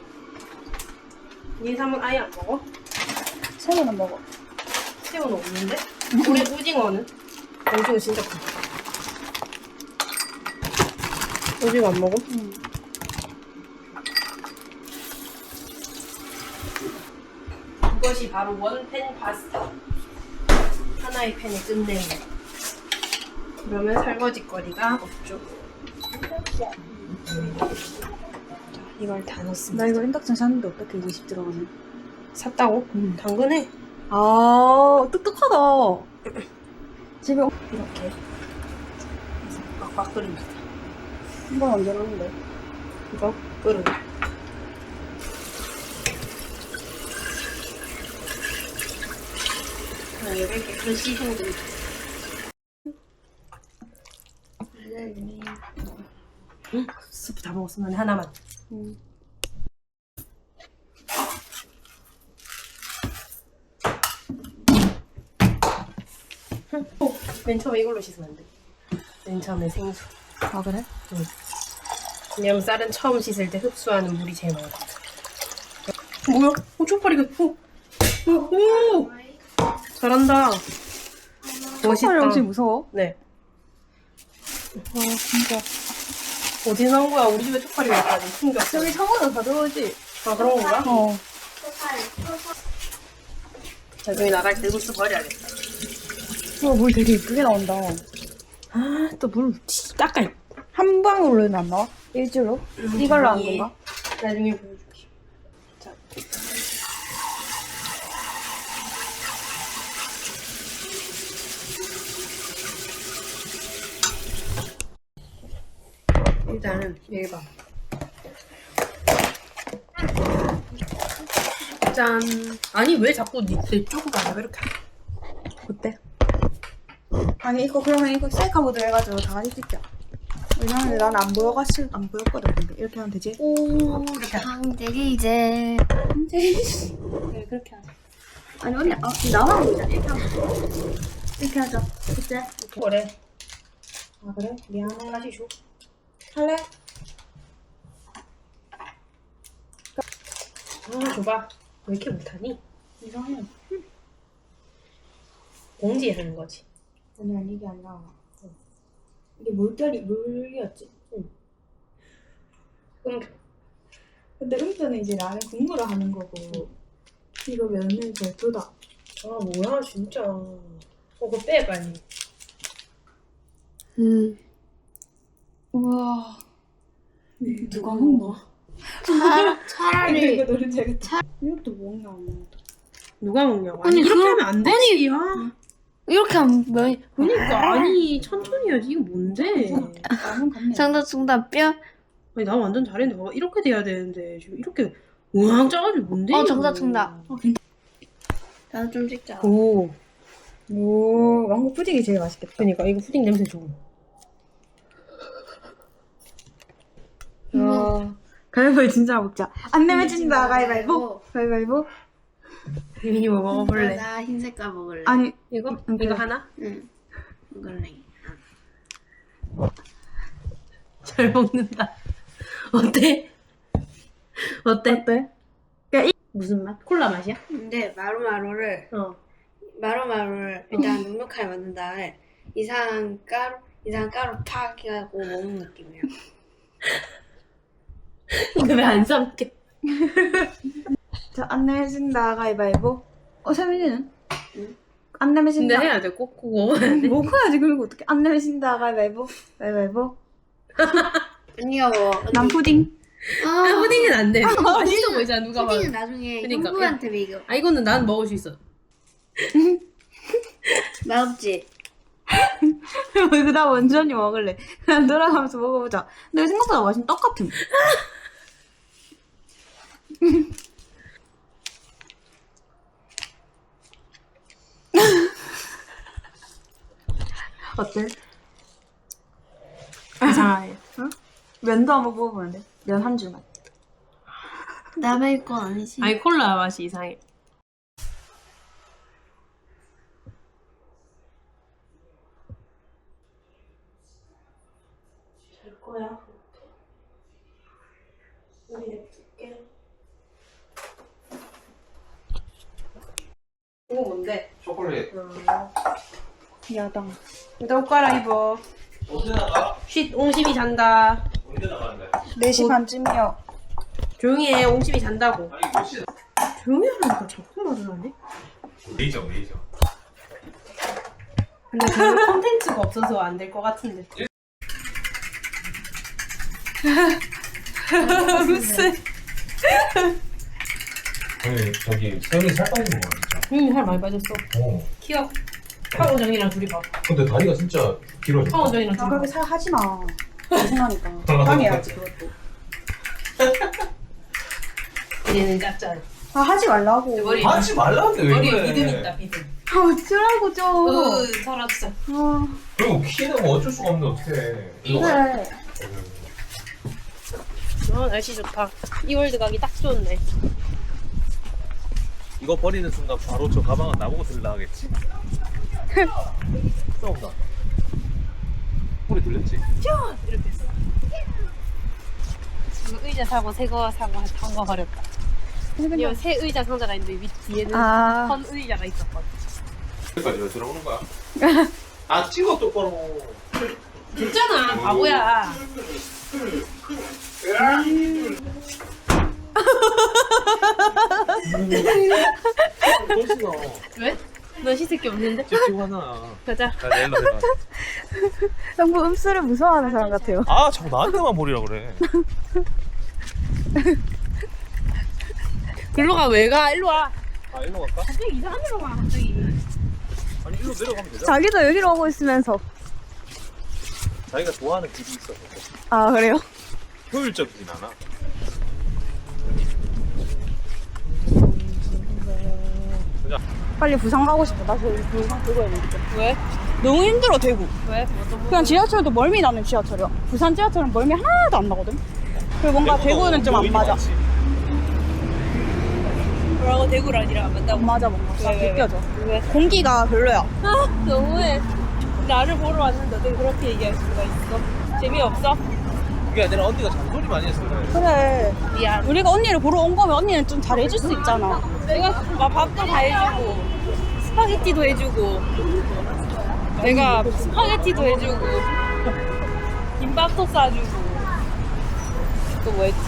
해산물 아예 안 먹어?
새우는 먹어.
새우는 없는데? 우리 오징어는? 오징어 진짜 커. 오징어 안 먹어?
응.
이것이 바로 원팬 파스타. 하나의 팬에 끝내는. 그러면 설거지거리가 없죠. 자, 이걸 다 넣습니다.
나 이거 인덕션 샀는데 어떻게 20 들어가네?
샀다고? 당근해.
아, 똑똑하다. 집에
이렇게 빡빡 끓입니다.
이건 언제 넣는데?
이거 끓여. 이렇게 글씨 형들. 응? 스프 다 먹었어. 난 하나만. 맨 처음에 이걸로 씻으면 안 돼. 맨 처음에 생수.
아, 그래?
응. 왜냐면 쌀은 처음 씻을 때 흡수하는 물이 제일 많아. 뭐야? 초파리가 오! 잘한다. 멋있다.
혹시 무서워?
네.
와 진짜.
어디 난 거야? 우리 집에 초파리가 있다니. 충격.
여기 창원에서 다 들어오지?
아 그런 건가?
어.
나중에 나갈 때 이것도 버려야겠다.
물 되게 이쁘게 나온다.
아, 또 물 닦아.
한 방울로는 안 나와? 일주로? 이걸로 한 건가?
나중에 보여줄게. 자. 일단은 여기 봐. 짠. 아니 왜 자꾸 내 쪽으로 가냐? 왜 이렇게?
어때? 아니 이거 그러면 이거 셀카 모드 해가지고 다 같이 찍자. 왜냐면 난 안 보였거든. 근데 이렇게 하면 되지?
오, 장대리 이제.
네 그렇게 하자. 아니 언니 나만 보자. 이렇게 하자. 그치?
그래.
아 그래? 미안해. 다시 줘. 할래?
아, 줘봐. 왜 이렇게 못하니?
이상해.
공지에 하는 거지.
아니 이게 아니라 이게 물이었지.
응.
근데 음표는 이제 라면 국물을 하는 거고 이거 면은 별도다.
아 뭐야 진짜. 그거 빼 빨리.
우와. 누가 먹나?
차라리.
이거 노른자 이것도 먹나 안 먹나?
누가 먹냐고.
아니,
이렇게
그럼-
하면 안 되지. 야.
이렇게 하면 면,
그러니까 아니 천천히 해야지. 이거 뭔데?
라면 같네.
정답 뼈.
아니 나 완전 잘했는데 봐봐. 이렇게 돼야 되는데 지금 이렇게 우왕 짜가지고 뭔데? 이거.
정답. 나도 좀 찍자.
오.
오 왕국 푸딩이 제일 맛있겠다.
그러니까 이거 푸딩 냄새 좋아.
가위바위보 진짜 먹자. 안 내면 진다. 가위바위보. 가위바위보.
혜민이 뭐 먹어볼래?
나 흰색깔 먹을래.
아니
이거?
그래.
이거 하나?
응. 먹을래.
잘 먹는다. 어때? 어때?
어때?
무슨 맛? 콜라 맛이야?
근데 마루마루를 일단 눅눅하게 만든 다음에 이상한 가루 팍 해가지고 먹는 느낌이야.
이거 왜 안 삼켜?
자, 안 내면 진다. 가위바위보. 세민이는? 안 내면
근데
진다.
해야 돼. 꼭 그거 먹어야 돼.
먹어야지. 그리고 어떻게 안 내면 진다. 가위바위보. 가위바위보.
언니가 뭐?
난 푸딩.
아, 푸딩은 안 돼. 맛있어 보이잖아, 누가 봐도.
푸딩은 나중에
그러니까,
형부한테 먹여.
아, 이거는 난 먹을 수 있어.
맛없지?
이거 나 원전이 먹을래. 그냥 돌아가면서 먹어보자. 근데 생각보다 맛있는 떡 같은. 어때?
이상해.
응? 면도 한번 먹어보는데. 면 한 줄만.
남의 건 아니지.
아니, 콜라 맛이 이상해.
될 거야. 우리 냅둘게.
이거 뭔데?
초콜릿.
야당.
일단 옷 갈아입어.
언제 나가?
쉿, 옹심이 잔다.
언제 나가는데?
4시 반쯤이요.
조용히 해, 옹심이 잔다고.
아니 몇 시에?
조용히 하라니까 자꾸 말을 하네?
메이저.
근데 그 콘텐츠가 없어서 안 될 것 같은데.
루스.
아니 저기 세연이 살 빠진 거 진짜.
살 많이 빠졌어. 키워. 황호정이랑 둘이 봐.
근데 다리가 진짜 길어졌어.
황호정이랑
아,
둘이
그렇게
봐.
살 하지 마. 조심하니까. 당해야지, 그것도.
얘는 짭짤.
아, 하지 말라고.
머리,
하지 말라는데 왜
머리에
그래?
비듬 있다, 비듬.
아, 어쩌라고 좀.
살았어.
아,
그리고 키는 뭐 어쩔 수가 없는데 어떡해. 이거
그래.
날씨 좋다. 이월드 가기 딱 좋네.
이거 버리는 순간 바로 저 가방은 나보고 들라 하겠지. 싸운다. 소리 들렸지?
이렇게 했어. 이거 의자 사고 새 거 사고 한 거 버렸다. 이거 새 의자 상자가 있는데 밑 뒤에는
아.
선 의자가 있었거든.
여기까지 왜 들어오는 거야? 아 찍어 똑바로.
됐잖아, 바보야. 왜? 너 씻을 게 없는데?
찍찍하잖아.
가자.
자 내일로 해봐.
형부 음수를 무서워하는 사람 같아요.
아 자꾸 나한테만 보리라 그래.
글로 가, 왜 가? 일로 와.
아 일로 갈까?
갑자기 이상한 데로 가, 갑자기.
아니 일로 내려가면 되잖아.
자기도 여기로 오고 있으면서.
자기가 좋아하는 길이 있어.
아, 그래요?
효율적이진 않아.
빨리 부산 가고 싶어. 나 저기 부산 들고 해야 되겠다.
왜?
너무 힘들어, 대구.
왜?
그냥 지하철도 멀미 나는 지하철이야. 부산 지하철은 멀미 하나도 안 나거든. 그리고 뭔가 대구는 좀 안 맞아.
뭐라고 대구랑 아니라 안
안
맞다고?
맞아, 뭔가. 다
왜?
느껴져.
왜?
공기가 별로야.
아, 너무해. 나를 보러 왔는데 어떻게 그렇게 얘기할 수가 있어? 재미없어?
그게 아니라 언니가 잔소리 많이 했어.
그래.
미안.
우리가 언니를 보러 온 거면 언니는 좀 잘해줄 수 있잖아.
내가 막 밥도 다 해주고 스파게티도 해주고 내가 스파게티도 해주고 김밥도 싸주고 또 뭐 했지?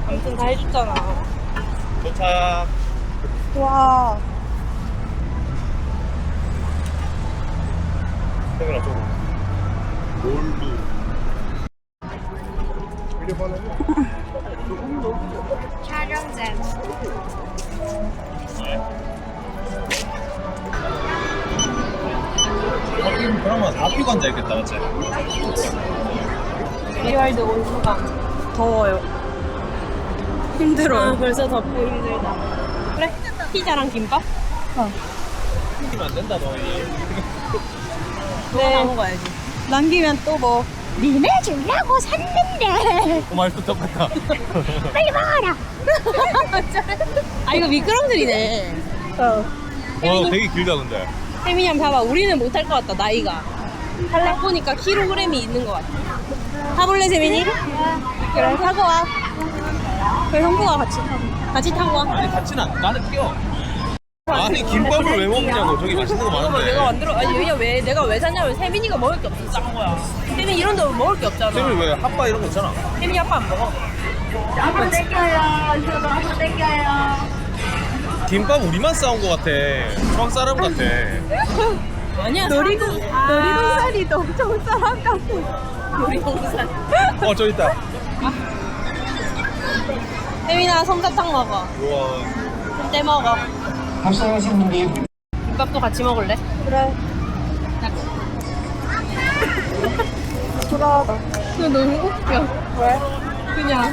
아무튼 다 해줬잖아.
도착.
와.
태근아 조금. 롤루.
촬영잼.
하긴 그러면 다 피고 앉아있겠다 맞지?
리월드 온 소감.
더워요. 힘들어요.
벌써 덥고 힘들다. 그래? 피자랑 김밥?
피면 안 된다 너희.
네. 먹어야지.
남기면 또 뭐.
니네 주려고 샀는데.
말도 똑같다.
빨리 먹어라.
아 이거 미끄럼틀이네.
어.
와 되게 길다 근데.
혜민이 형 봐봐. 우리는 못할 것 같다 나이가. 딱 보니까 킬로그램이 있는 것 같아. 타볼래 세민이?
그래, 타고 와. 그래, 형부가 같이 타고.
같이 타고 와.
아니 같이는 안 나는 뛰어. 아니 김밥을 왜 먹냐고 저기 맛있는 거
잠깐만,
많은데.
내가 만들어. 아니 왜냐 왜 내가 왜 샀냐면 세민이가 먹을 게 없어 싼 거야. 세민이 이런 데 먹을 게 없잖아.
쌤이 왜 핫바 이런 거 있잖아.
세민이 아빠 안 먹어.
앞으로 땡겨요. 저도 앞으로 땡겨요.
김밥 우리만 싸운 거 같아. 수학 사람 같아.
아니야.
놀이동산이도 엄청 사람 같아.
놀이동산.
저 있다.
세민아 솜사탕 먹어.
우와.
좀 떼 먹어. 김밥도 같이 먹을래?
그래. 돌아가.
그거 너무 웃겨.
왜?
그냥.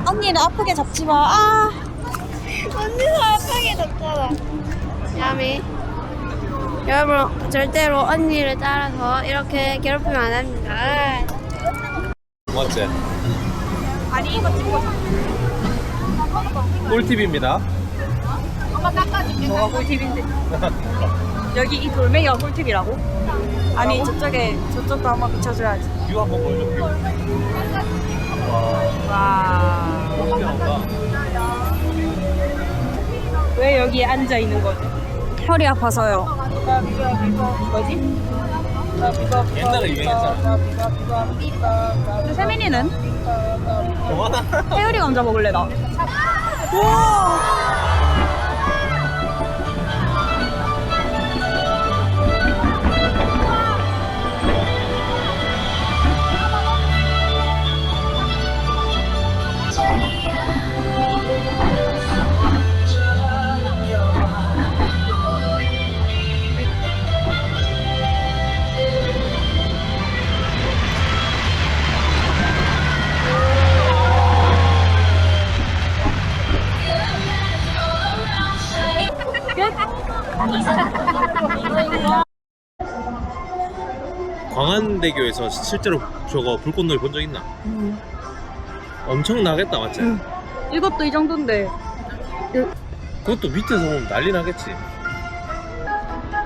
언니는 아프게 잡지 마. 아.
언니가 아프게 졌잖아. 야미. 여러분 절대로 언니를 따라서 이렇게 괴롭히면 안 합니다.
맞지?
아니, 이거 찍고.
꿀팁입니다.
뭐가 꿀팁인데? 여기 이 돌멩이가 꿀팁이라고? 아니, 저쪽도 한번 비춰줘야지.
뷰 한번 보여줘. 뷰.
와.
어떻게 나온다.
왜 여기에 앉아 있는 거지?
허리 아파서요.
뭐지?
옛날에 유행했잖아.
근데 세민이는?
그만하.
해유리 감자 먹을래, 나. 우와!
광안대교에서 실제로 저거 불꽃놀이 본 적 있나? 엄청 나겠다 맞지?
이것도 이 정도인데.
그것도 밑에서 보면 난리 나겠지.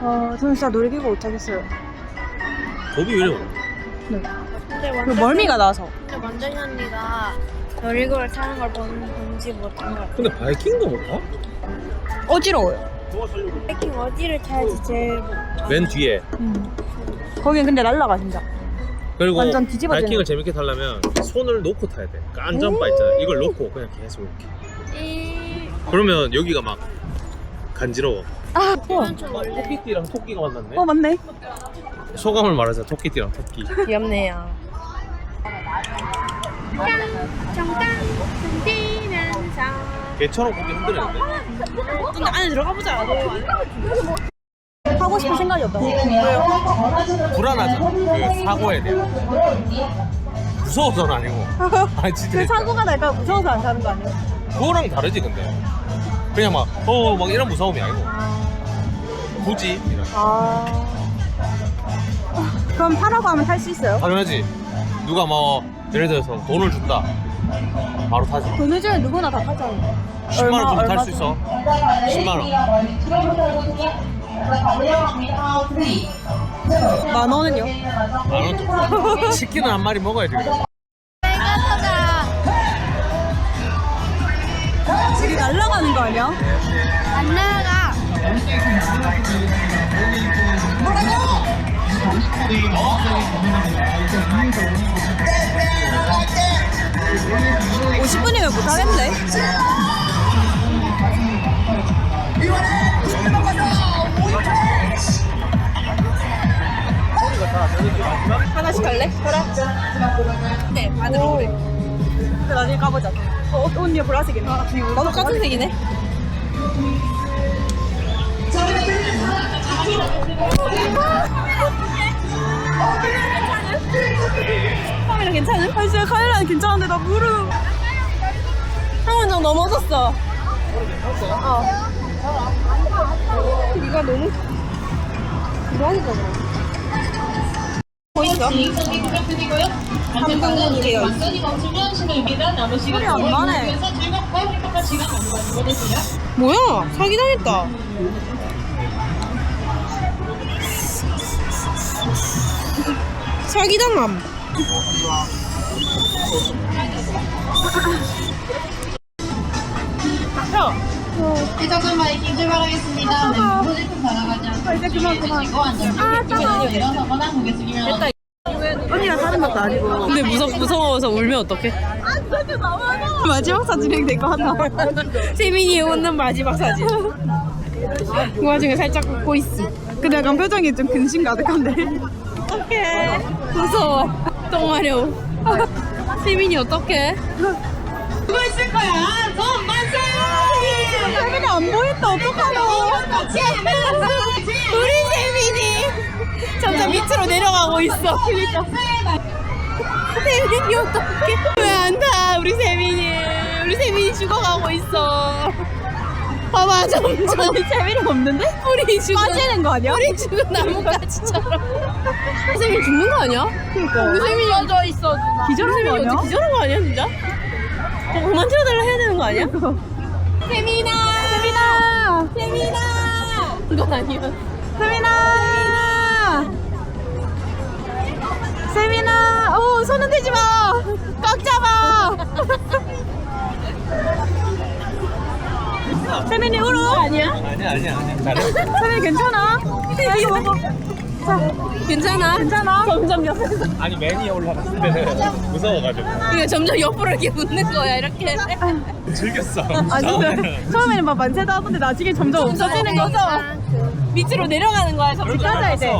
저는 진짜 놀이기구 못하겠어요.
겁이 왜 이래?
그 멀미가 나서.
근데 완전히 언니가 놀이기구를 타는 걸 본지 못한 것 같아.
근데 바이킹도 못 타?
어지러워요.
하이킹 어디를 타야지 제일
맨 뒤에.
거긴 근데 날라가 진짜.
그리고
완전 뒤집어지는
바이킹을 재밌게 타려면 손을 놓고 타야 돼. 그러니까 안전바 있잖아. 이걸 놓고 그냥 계속 이렇게. 그러면 여기가 막 간지러워.
아,
토끼띠랑 토끼가 만났네.
맞네.
소감을 말하자. 토끼띠랑 토끼.
귀엽네요.
정강 뛰면서
개처럼 고개 흔들었는데.
근데 안에 들어가 보자.
하고 싶은 생각이 없다고.
불안하잖아. 그 사고에 대한. 무서워서는 아니고. 아 진짜.
그 사고가 날까 무서워서 안 사는 거 아니에요?
그거랑 다르지 근데. 그냥 막 이런 무서움이 아니고. 굳이 이런.
그럼 타라고 하면 탈 수 있어요?
당연하지. 누가 뭐 예를 들어서 돈을 준다. 바로 타지.
돈을 주면 누구나 다 타잖아요.
10만 원 주면 탈 수 있어. 10만 원.
10,000원은요?
만 원. 치킨은 한 마리 먹어야 돼.
우리 날아가는 거 아니야?
안 나가.
뭐라고? 50분이면 못 하겠네. 하나씩 할래? 그래. 네, 반으로 오래. 나중에 까보자. 언니 보라색이네. 나도 같은 색이네. 카메라 괜찮은? 아 진짜 카메라는 괜찮은데 나 무릎 한 원정 넘어졌어. 이거 너무 이러니까 보이죠? 한국문이래요. 소리 안 나네.
뭐야? 사기당했다. 사기당함.
해적선 바이킹 출발하겠습니다. 네, 프로젝트 바라가지 않고
이제 그만.
안전벨트를 내려서거나 고개 숙이면
언니가 사는 것도 아니고.
근데 무서워서 울면 어떡해?
마지막 사진이 될 것 같아.
세민이 웃는 마지막 사진. 그 와중에 살짝 웃고 있어.
근데 약간 표정이 좀 근심 가득한데.
어떡해. 무서워. 똥 마려워. 세민이 어떡해?
누구 있을 거야? 돈 많아요.
세민이 안 보인다. 어떡하노?
같이 하면
우리 세민이 점점 밑으로 내려가고 있어.
그러니까.
세민이 어떡해? 왜 안 타? 우리 세민이 죽어가고 있어. 봐봐 점점
세민이 없는데?
우리 죽은
빠지는 거 아니야?
우리 죽은 나뭇가지처럼. 세민이 죽는 거 아니야?
그러니까.
우리 세민이 젖어 있어.
기절한 거 아니야?
어떻게 기절한 거 아니야 진짜? 그만 태워달라 해야 되는 거 아니야? 세민아. 이건 아니야.
세민아. 오, 손은 대지 마. 꽉 잡아. 세민이 울어?
아니야?
아니야. 잘해.
세민이 괜찮아? 여기 봐봐.
괜찮아? 점점 옆에서.
아니 맨 위에 올라갔을 때는 무서워가지고
이게 점점 옆으로 이렇게 웃는 거야 이렇게.
즐겼어.
아 근데 처음에는 막 만세도 하던데 나중에 점점 없어지는 거죠?
밑으로 내려가는 거야 점점.
따라야 돼.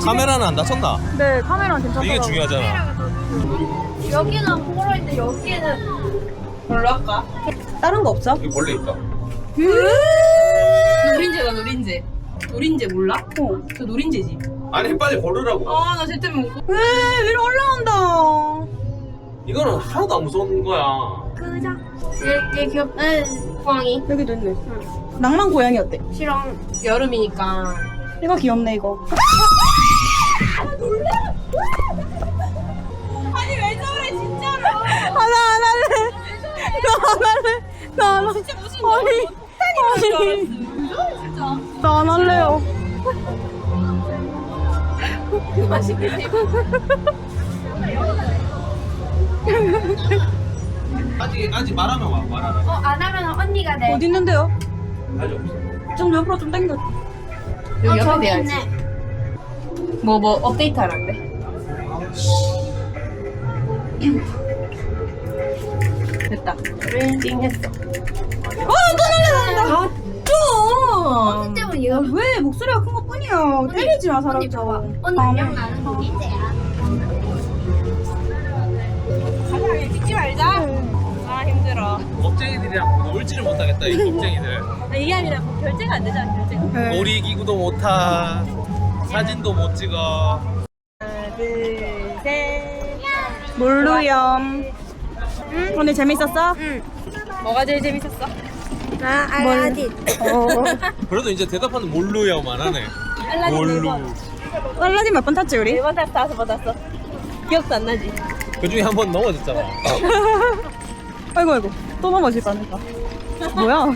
카메라는 안 다쳤나?
네, 카메라는 괜찮더라고.
이게 중요하잖아.
여기는 폴로인데 여기는
뭘로 할까?
다른 거 없어?
여기 벌레 있다.
노린재다 노린재. 노린재 몰라? 저 노린재지.
아니 빨리 고르라고.
나 쟤 때문에 웃고.
위로 올라온다.
이거는 하나도 안 무서운 거야.
그죠? 얘 귀엽다. 고양이.
여기도 있네. 낭만 고양이 어때?
싫어. 여름이니까.
이거 귀엽네 이거. 진짜 무슨 아니 나 안 할래요.
아직 말하면 와 말하면.
안 하면 언니가 내.
어디 있는데요?
아직 없어.
좀 옆으로 좀 당겨.
여기 옆에
저기
대야지.
있네.
뭐 업데이트 하란대. 됐다. 띵 했어.
좀.
때문에 얘가
왜 목소리가 큰 것뿐이야. 때리지 마 사람 좀.
언니 안녕 나는 거 이제야.
찍지 말자. 아 힘들어.
겁쟁이들이랑 놀지를 못하겠다 이 겁쟁이들.
이게 아니라 뭐 결제가 안 되잖아 결제가.
놀이기구도 못 타. 사진도 못 찍어.
하나 둘 셋.
몰루염. 오늘 재밌었어?
뭐가 제일 재밌었어?
아 알라딘.
그래도 이제 대답하는 몰루야만 하네.
알라딘
몰루.
알라딘 몇 번 탔지 우리?
4번 탔어 5번 탔어. 기억도 안 나지?
그 중에 한 번 넘어졌잖아.
아이고 또 넘어질 뻔했다. 뭐야?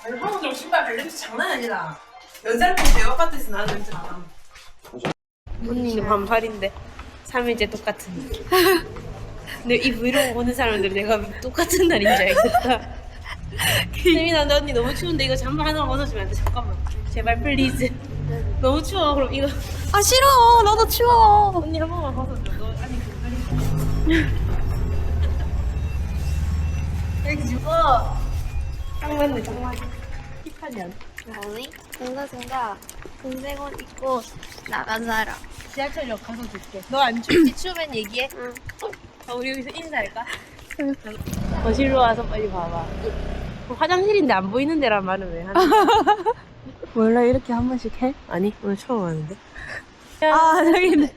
한번좀 신발 발냄새 장난 아니다. 연살품 대화 같아서 나는 냄새 안 나. 언니는 반팔인데 3일째 똑같은 느낌. 근데 이 브이로그 보는 사람들은 내가 똑같은 날인 줄 알겠다. 세민아 너 언니 너무 추운데 이거 잠바 하나 벗어주면 안 돼? 잠깐만 제발 플리즈. 너무 추워. 그럼 이거
아 싫어. 나도 추워.
언니 한 번만 벗어줘. 너 아니 빨리. 이렇게 지금 딱 맞네 딱 맞네. 힙하지 않아?
언니 순간순간 동생 옷 입고 나간 사람.
지하철역 가서 줄게. 너 안 춥지? 추우면 얘기해.
응.
우리 여기서 인사할까? 거실로 와서 빨리 봐봐. 화장실인데 안 보이는 데란 말은 왜 하는 거야?
원래 이렇게 한 번씩 해?
아니 오늘 처음 하는데.
아 저기 있네.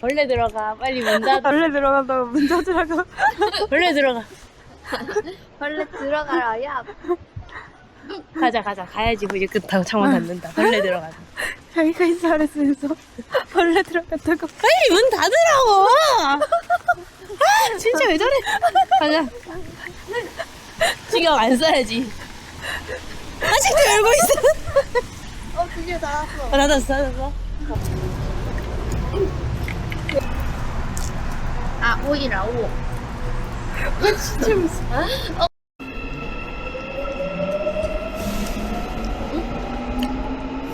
원래 들어가. 빨리 문 닫아.
원래 들어간다고 문 닫으라고.
원래 들어가.
원래 들어가라 야.
가자 가야지. 이제 끝하고 창문 닫는다. 원래 들어가자.
자기가 인사했으면서 원래 들어갔다고.
빨리 문 닫으라고. 아 진짜 왜 저래? 가자. 신경 안 써야지. 아직도 열고 있어.
드디어 나왔어.
닫았어.
아 오이라 오.
진짜 무서워.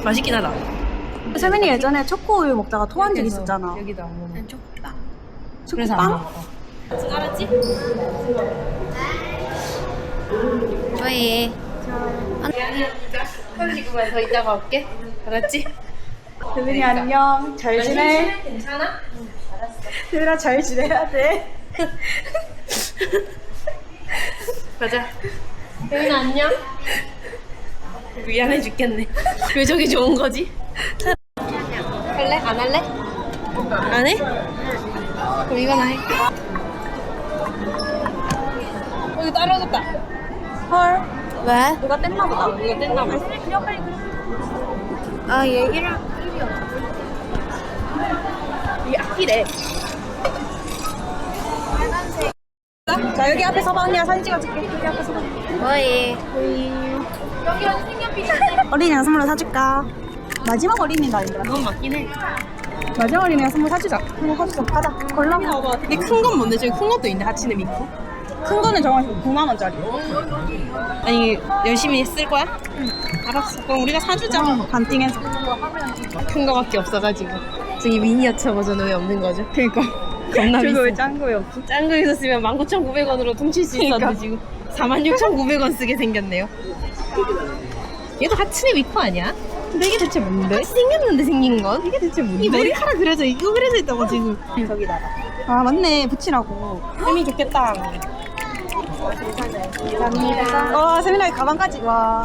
맛있긴 하다.
세민이 예전에 초코우유 먹다가 토한 적 있었잖아.
여기도 안 먹어.
난 초코빵.
그래서 안 먹어. 알았지?
저희
30분만 더 있다가 올게. 알았지?
세민이 안녕. 잘 지내?
괜찮아?
세민아 잘 지내야 돼.
가자. 세민아 안녕. 미안해 죽겠네. 왜 저기 좋은 거지? 할래? 안 할래? 안 해? 그럼 이거나 해. 여기 떨어졌다.
헐.
왜?
누가 뗐나 보다.
이거 뗐나 봐.
아 얘기랑
이게 악기래.
자 여기 앞에 서봐. 언니야 사진 찍어줄게. 여기 앞에 서봐.
뭐해?
어린이랑 선물로 사줄까? 마지막 어린이날인데.
그건 맞긴 해.
마지막 어린이랑 선물 사주자. 선물 사주자. 가자. 골라.
근데 큰 건 뭔데? 저기 큰 것도 있는데 하치네 미쿠?
큰 거는 정하시고 9만 원짜리.
아니 열심히 쓸 거야? 응. 알았어. 그럼 우리가 사주자.
반띵해서.
큰 거밖에 없어가지고. 저기 미니어처 버전은 왜 없는 거죠? 그니까. 겁나 비싸.
저거 왜 짠 거에 없지?
짠 거 있었으면 19,900원으로 퉁칠 수 있었는데 지금 46,900원 쓰게 생겼네요. 얘도 하츠네 미코 아니야? 근데 이게 대체 뭔데? 생겼는데 생긴 건? 이게 대체 뭔데? 이 머리카락 그려져 이거 그려져 있다고 지금. 저기다가.
아 맞네 붙이라고.
햄이 좋겠다.
감사합니다. 와 세민아의 가방까지. 와.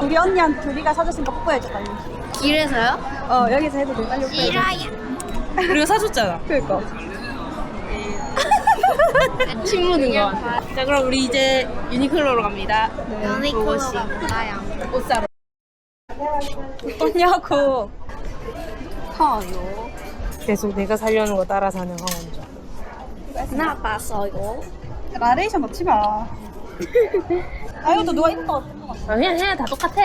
우리 언니한테 둘이가 사줬으니까 뽀뽀해줘 빨리.
길에서요?
여기서 해도 돼 빨리 뽀뽀해줘.
그리고 사줬잖아.
그니까.
침 묻은 거. 자 그럼 우리 이제 유니클로로 갑니다.
유니클로가 뭐야?
옷 사러.
언니하고
커요.
계속 내가 살려는 거 따라 사는 황원조.
나 봤어요.
나레이션 넣지 마. 아유 또 누가 입고
아, 그냥 다 똑같아.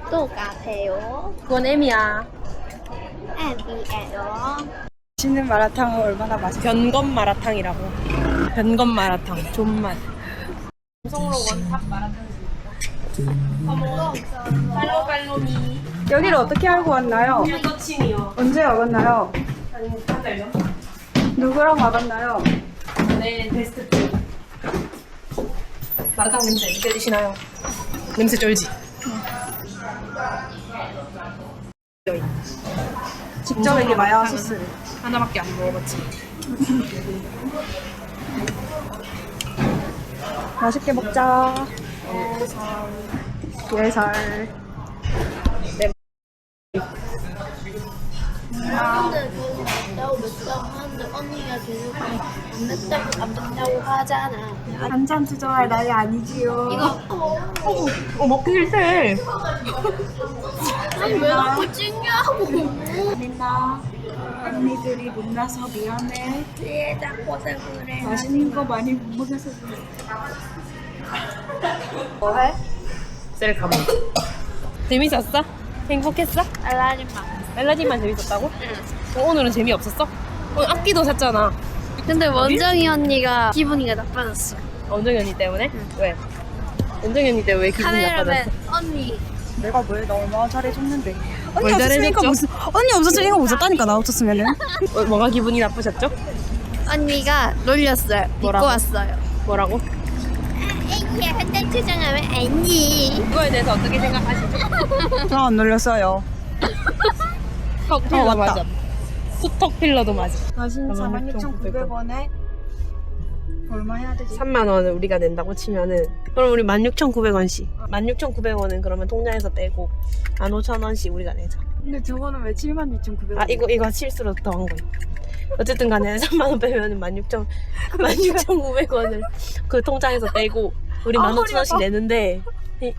똑같아요.
그건 M이야.
M이에요.
맛있는 마라탕은 얼마나 맛있어?
변검 마라탕이라고. 변검 마라탕. 존맛. 성으로 원탑 마라탕. 어머. 팔로미.
여기를 어떻게 알고 왔나요?
터칭이요.
언제 와봤나요?
아니 한 달 전.
누구랑 와봤나요?
네 베스트 트. 마라탕 냄새 느껴지시나요? 냄새 쩔지?
직접 이게 마야 소스를.
하나밖에 안 먹어봤지.
맛있게 먹자. 예살.
근데 그거 맵다고 맵다고 하는데 언니가 계속 안 맵다고 안 맵다고 하잖아.
한참 투정할 나이 아니지요.
어 먹기 싫대.
아니 왜 자꾸 찡냐고.
민나 언니들이 못나서 미안해.
왜 자꾸 그래.
맛있는 거 많이 못 먹어서 그래. 뭐해?
셀카모. 재밌었어? 행복했어?
알라지마.
멜라디만 재밌었다고? 응. 오늘은 재미없었어? 오늘 악기도 샀잖아.
근데 원정이 언니가 기분이가 나빠졌어.
원정이 언니 때문에? 왜? 원정이 언니 때문에 왜 기분이
카메라맨
나빠졌어?
언니.
내가 왜 너 얼마나 잘해줬는데. 언니
뭘
없었으니까
잘해줬죠?
무슨 언니 없었으니까 못했다니까 나 없었으면은.
뭐가 기분이 나쁘셨죠?
언니가 놀렸어요. 믿고
뭐라고?
왔어요.
뭐라고?
에이야 한달 투정하면 아니.
이거에 대해서 어떻게 생각하시죠?
나 안 놀렸어요.
턱 필러
맞다.
맞아. 수턱 필러도 맞아.
맛있는
46,900원.
46,900원에 얼마 해야 되지?
3만 원을 우리가 낸다고 치면은 그럼 우리 16,900원씩 16,900원은 그러면 통장에서 떼고 15,000원씩 우리가 내자.
근데 저거는 왜 76,900원?
아 이거 실수로 더한 거야. 어쨌든 간에 3만 원 빼면은 16,900원을 그 통장에서 떼고 우리 15,000원씩 내는데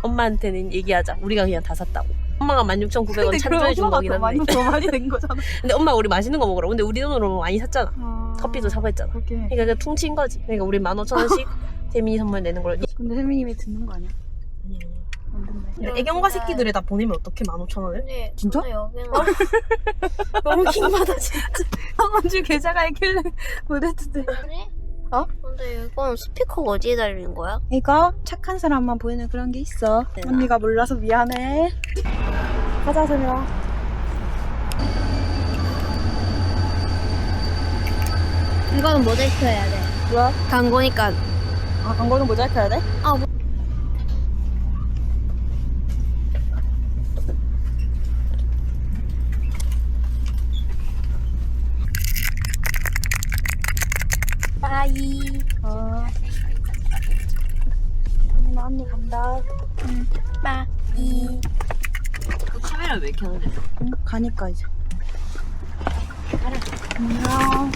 엄마한테는 얘기하자. 우리가 그냥 다 샀다고. 엄마가 16,900원 찬조해 준 거긴 한데.
더 많이 된 거잖아.
근데 엄마 우리 맛있는 거 먹으라고. 근데 우리 돈으로 많이 샀잖아.
아,
커피도 사고 했잖아.
그렇게.
그러니까 그 퉁친 거지. 그러니까 우리 15,000원씩 재민이 선물 내는 걸로.
근데 혜민님이 듣는 거 아니야? 안 듣네.
애경과 새끼들에다 보내면 어떻게 15,000원을?
근데
진짜?
여기는
너무 킹받아 진짜.
한번주 계좌가 있길래 보냈는데. 어?
근데 이건 스피커가 어디에 달린 거야?
이거 착한 사람만 보이는 그런 게 있어. 언니가 몰라서 미안해. 가자 세민아.
이거는 모자이크 해야 돼.
뭐야?
광고니까.
아 광고는 모자이크 해야 돼?
빠이.
세민아 언니 간다.
빠이.
카메라 왜 켜는데?
응? 가니까 이제. 안녕.